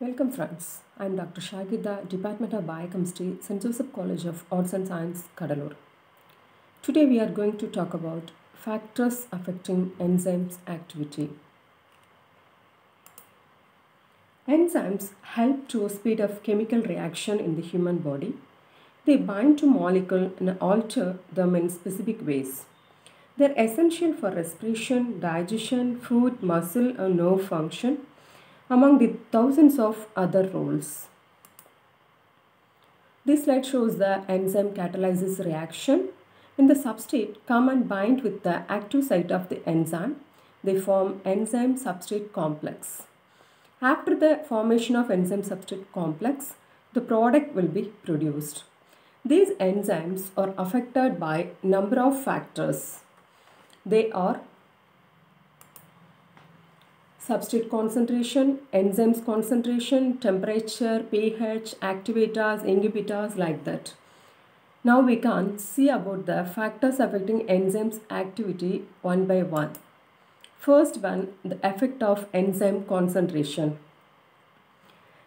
Welcome friends, I am Dr. Shagida, Department of Biochemistry, St. Joseph College of Arts and Science, Kadalur. Today we are going to talk about factors affecting enzymes activity. Enzymes help to speed up chemical reaction in the human body. They bind to molecules and alter them in specific ways. They are essential for respiration, digestion, food, muscle and nerve function, among the thousands of other roles. This slide shows the enzyme catalyzes reaction. When the substrate come and bind with the active site of the enzyme, they form enzyme substrate complex. After the formation of enzyme substrate complex, the product will be produced. These enzymes are affected by number of factors. They are substrate concentration, enzymes concentration, temperature, pH, activators, inhibitors, like that. Now we can see about the factors affecting enzymes activity one by one. First one, the effect of enzyme concentration.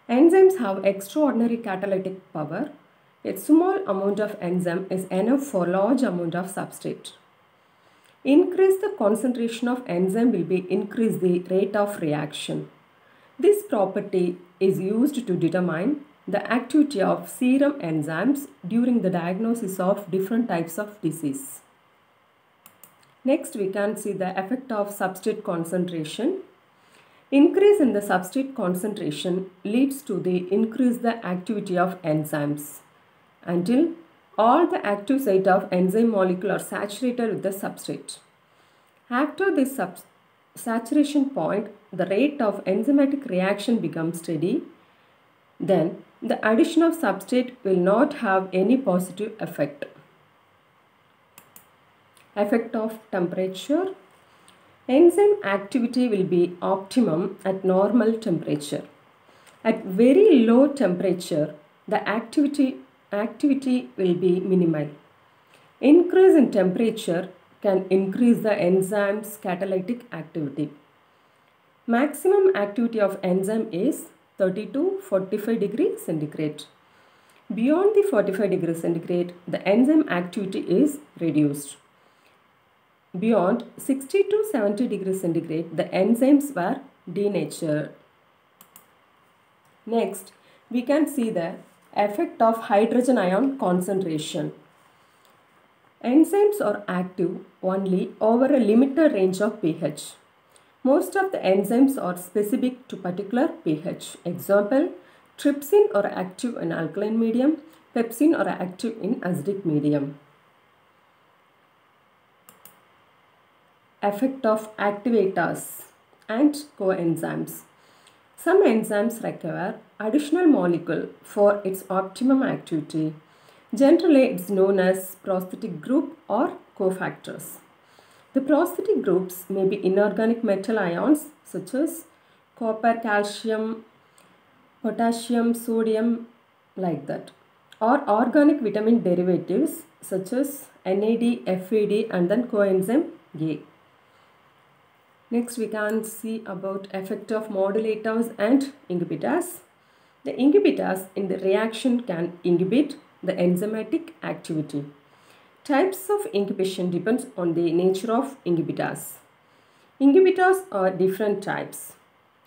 Enzymes have extraordinary catalytic power. A small amount of enzyme is enough for large amount of substrate. Increase the concentration of enzyme will be increase the rate of reaction. This property is used to determine the activity of serum enzymes during the diagnosis of different types of disease. Next we can see the effect of substrate concentration. Increase in the substrate concentration leads to the increase the activity of enzymes until all the active site of enzyme molecule are saturated with the substrate. After this saturation point, the rate of enzymatic reaction becomes steady. Then the addition of substrate will not have any positive effect. Effect of temperature. Enzyme activity will be optimum at normal temperature. At very low temperature, the activity will be minimal. Increase in temperature can increase the enzyme's catalytic activity. Maximum activity of enzyme is 30 to 45 degrees centigrade. Beyond the 45 degrees centigrade, the enzyme activity is reduced. Beyond 60 to 70 degrees centigrade, the enzymes were denatured. Next, we can see the effect of hydrogen ion concentration. Enzymes are active only over a limited range of pH. Most of the enzymes are specific to particular pH. Example, trypsin are active in alkaline medium, pepsin are active in acidic medium. Effect of activators and coenzymes. Some enzymes require additional molecule for its optimum activity. Generally, it is known as prosthetic group or cofactors. The prosthetic groups may be inorganic metal ions such as copper, calcium, potassium, sodium, like that, or organic vitamin derivatives such as NAD, FAD, and then coenzyme A. Next we can see about effect of modulators and inhibitors. The inhibitors in the reaction can inhibit the enzymatic activity. Types of inhibition depends on the nature of inhibitors. Inhibitors are different types: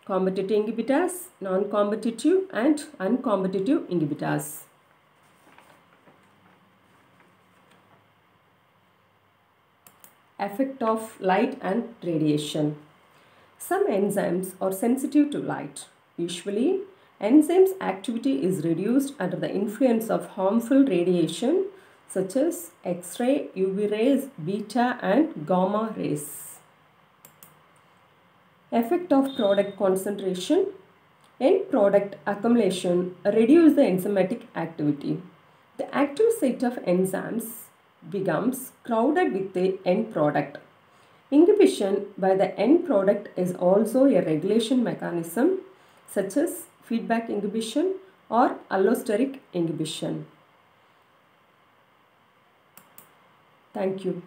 competitive inhibitors, non-competitive and uncompetitive inhibitors. Effect of light and radiation. Some enzymes are sensitive to light. Usually, enzymes activity is reduced under the influence of harmful radiation such as X-ray, UV rays, beta and gamma rays. Effect of product concentration. End product accumulation reduces the enzymatic activity. The active site of enzymes becomes crowded with the end product. Inhibition by the end product is also a regulation mechanism such as feedback inhibition or allosteric inhibition. Thank you.